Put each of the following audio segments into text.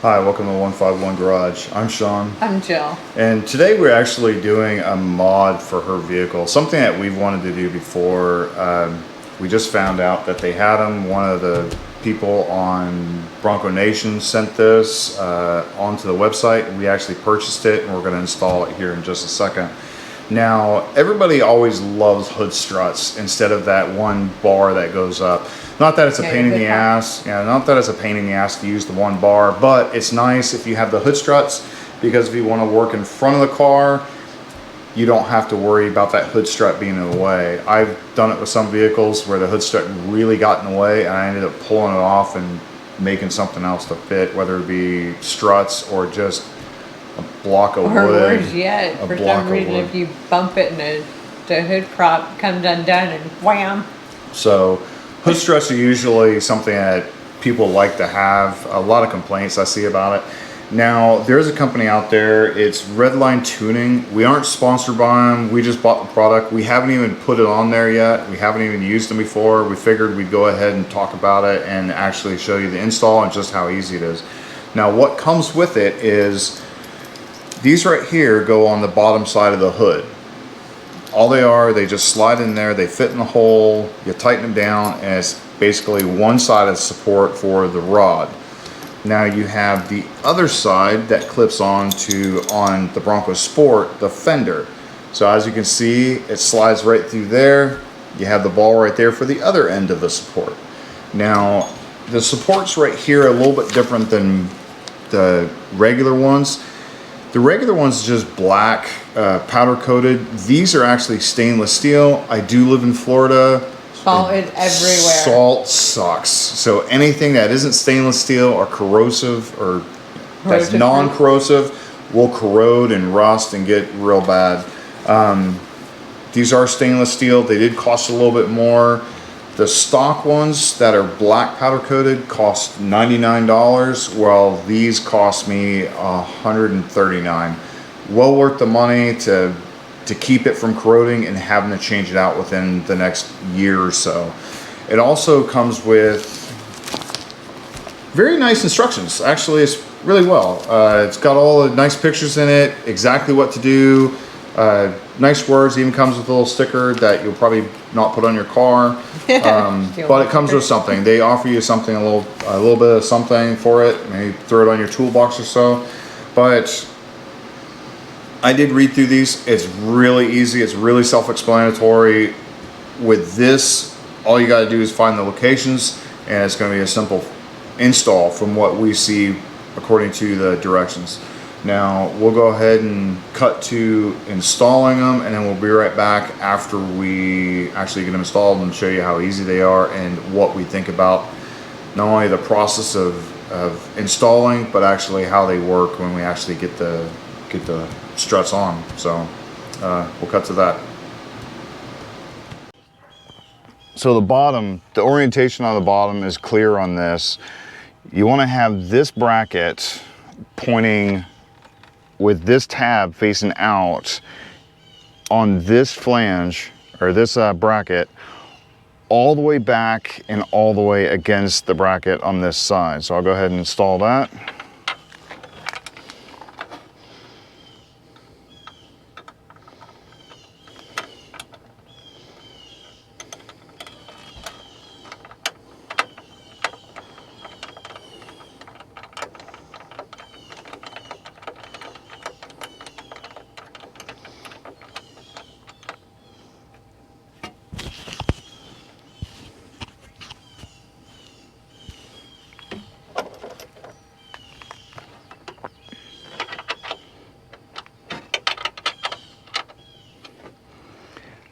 Hi, welcome to 151 Garage. I'm Sean. I'm Jill. And today we're actually doing a mod for her vehicle, something that we've wanted to do before. We just found out that they had them. One of the people on Bronco Nation sent this onto the website. We actually purchased it and we're going to install it here in just a second. Now, everybody always loves hood struts instead of that one bar that goes up. Not that it's a pain in the ass, not that it's a pain in the ass to use the one bar, but it's nice if you have the hood struts, because if you want to work in front of the car, you don't have to worry about that hood strut being in the way. I've done it with some vehicles where the hood strut really got in the way and I ended up pulling it off and making something else to fit, whether it be struts or just a block of wood. Or worse yet, for some reason, if you bump it and the hood prop comes undone and wham. So hood struts are usually something that people like to have. A lot of complaints I see about it. Now, there's a company out there, it's Redline Tuning. We aren't sponsored by them, we just bought the product. We haven't even put it on there yet. We haven't even used them before. We figured we'd go ahead and talk about it and actually show you the install and just how easy it is. Now, what comes with it is these right here go on the bottom side of the hood. All they are, they just slide in there, they fit in the hole, you tighten them down, and it's basically one side of support for the rod. Now you have the other side that clips on the Bronco Sport, the fender. So as you can see, it slides right through there. You have the ball right there for the other end of the support. Now, the supports right here are a little bit different than the regular ones. The regular one's just black, powder coated. These are actually stainless steel. I do live in Florida. Salt is everywhere. Salt sucks. So anything that isn't stainless steel or corrosive or that's non-corrosive will corrode and rust and get real bad. These are stainless steel. They did cost a little bit more. The stock ones that are black powder coated cost $99, while these cost me $139. Well worth the money to keep it from corroding and having to change it out within the next year or so. It also comes with very nice instructions. Actually, it's really well. It's got all the nice pictures in it, exactly what to do. Nice words. Even comes with a little sticker that you'll probably not put on your car, but it comes with something. They offer you something, a little bit of something for it. Maybe throw it on your toolbox or so. But I did read through these. It's really easy. It's really self-explanatory. With this, all you got to do is find the locations, and it's going to be a simple install from what we see according to the directions. Now, we'll go ahead and cut to installing them, and then we'll be right back after we actually get them installed and show you how easy they are and what we think about not only the process of installing, but actually how they work when we actually get the struts on. So we'll cut to that. So the orientation on the bottom is clear on this. You want to have this bracket pointing with this tab facing out on this flange, or this bracket, all the way back and all the way against the bracket on this side. So I'll go ahead and install that.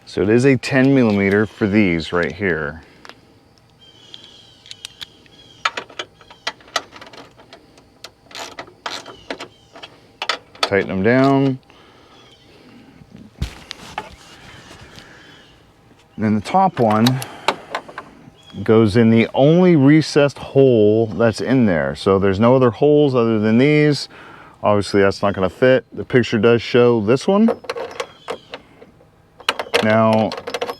So it is a 10 millimeter for these right here. Tighten them down. And then the top one goes in the only recessed hole that's in there. So there's no other holes other than these. Obviously that's not going to fit. The picture does show this one. Now,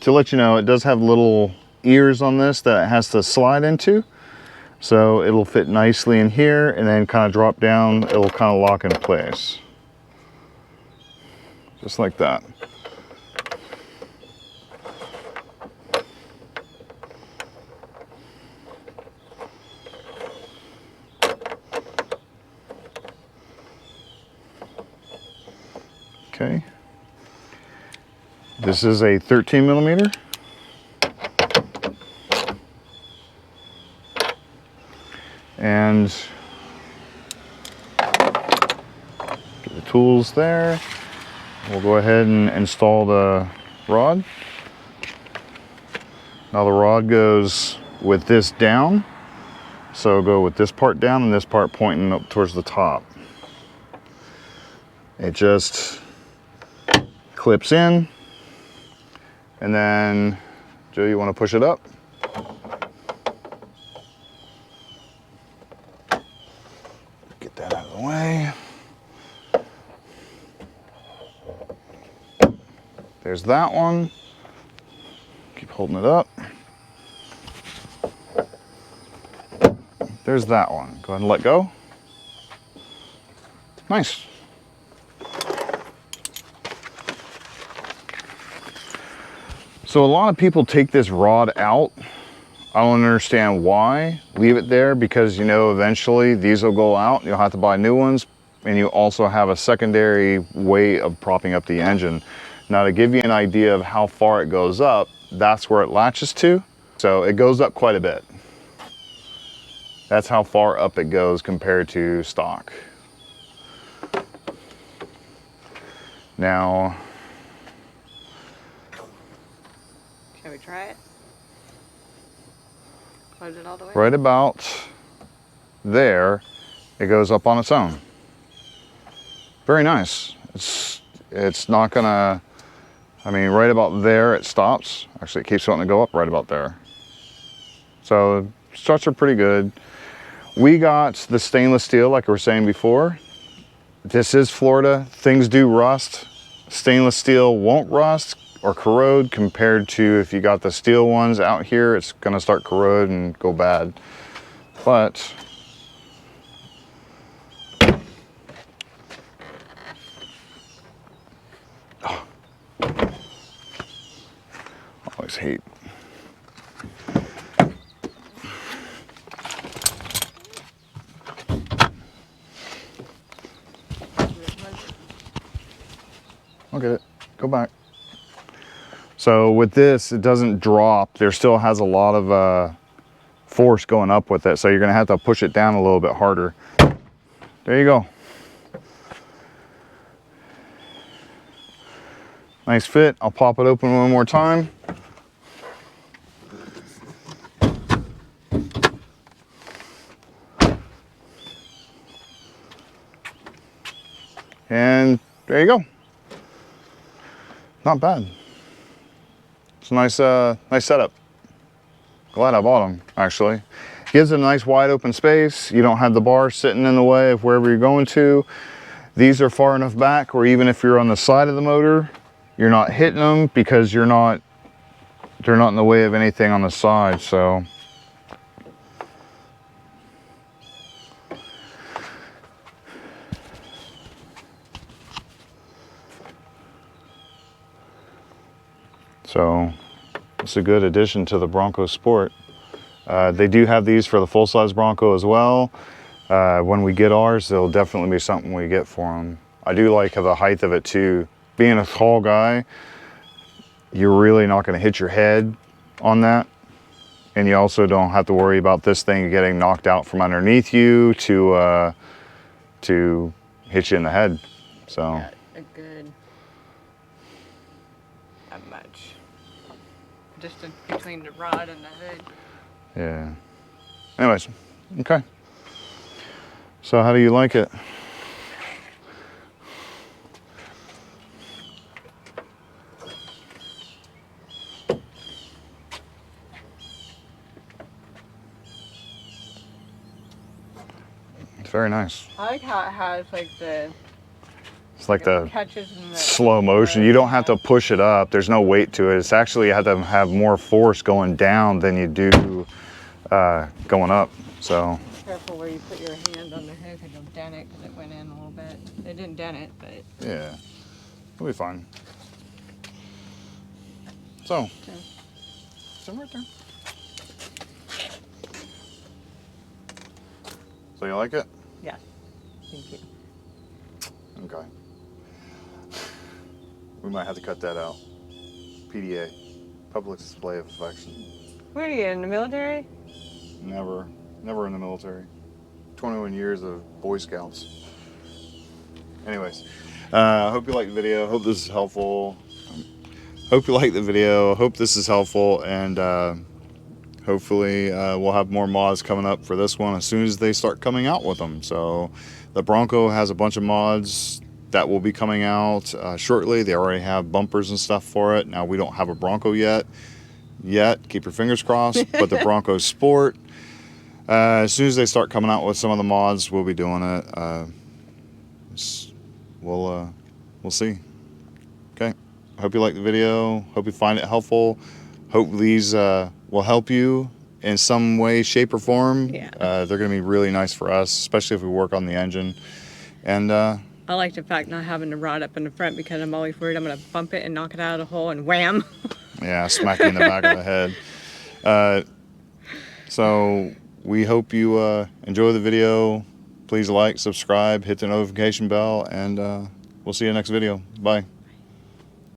to let you know, it does have little ears on this that it has to slide into. So it'll fit nicely in here and then kind of drop down. It'll kind of lock into place. Just like that. Okay. This is a 13 millimeter. And get the tools there. We'll go ahead and install the rod. Now the rod goes with this down. So go with this part down and this part pointing up towards the top. It just clips in. And then, Joe, you want to push it up? Get that out of the way. There's that one. Keep holding it up. There's that one. Go ahead and let go. Nice. So a lot of people take this rod out. I don't understand why. Leave it there because you know eventually these will go out. You'll have to buy new ones, and you also have a secondary way of propping up the engine. Now to give you an idea of how far it goes up, that's where it latches to. So it goes up quite a bit. That's how far up it goes compared to stock. Now, shall we try it? Close it all the way? Right about there, it goes up on its own. Very nice. It's not gonna, I mean, right about there it stops. Actually, it keeps wanting to go up right about there. So struts are pretty good. We got the stainless steel, like we were saying before. This is Florida. Things do rust. Stainless steel won't rust or corrode compared to if you got the steel ones out here, it's gonna start corrode and go bad. But always hate. I'll get it. Go back. So with this, it doesn't drop. There still has a lot of force going up with it. So you're going to have to push it down a little bit harder. There you go. Nice fit. I'll pop it open one more time. And there you go. Not bad. It's a nice, nice setup. Glad I bought them, actually. Gives it a nice wide open space. You don't have the bar sitting in the way of wherever you're going to. These are far enough back where even if you're on the side of the motor, you're not hitting them because they're not in the way of anything on the side, so. So it's a good addition to the Bronco Sport. They do have these for the full-size Bronco as well. When we get ours, there'll definitely be something we get for them. I do like the height of it too. Being a tall guy, you're really not going to hit your head on that. And you also don't have to worry about this thing getting knocked out from underneath you to hit you in the head. So. Yeah, a good, not much. Just between the rod and the hood. Yeah. Anyways, okay. So how do you like it? It's very nice. I like how it has like the, it's like the catches in the slow motion. You don't have to push it up. There's no weight to it. It's actually, you have to have more force going down than you do going up. So Careful where you put your hand on the hook and you'll dent it because it went in a little bit. It didn't dent it, but yeah, it'll be fine. So, okay. it's right there. So you like it? Yes. Thank you. Okay. We might have to cut that out. PDA, public display of affection. What are you in the military? Never in the military. 21 years of Boy Scouts. Anyways, hope you like the video. Hope this is helpful. Hope you like the video. Hope this is helpful, and hopefully we'll have more mods coming up for this one as soon as they start coming out with them. So the Bronco has a bunch of mods that will be coming out shortly. They already have bumpers and stuff for it. Now we don't have a Bronco yet. Keep your fingers crossed. But the Bronco Sport, as soon as they start coming out with some of the mods, we'll be doing it. We'll see. Okay. Hope you like the video. Hope you find it helpful. Hope these will help you in some way, shape, or form. Yeah. They're going to be really nice for us, especially if we work on the engine. And I like the fact not having the rod up in the front because I'm always worried I'm going to bump it and knock it out of the hole and wham. yeah, smack you in the back of the head. So we hope you enjoy the video. Please like, subscribe, hit the notification bell, and we'll see you next video. Bye.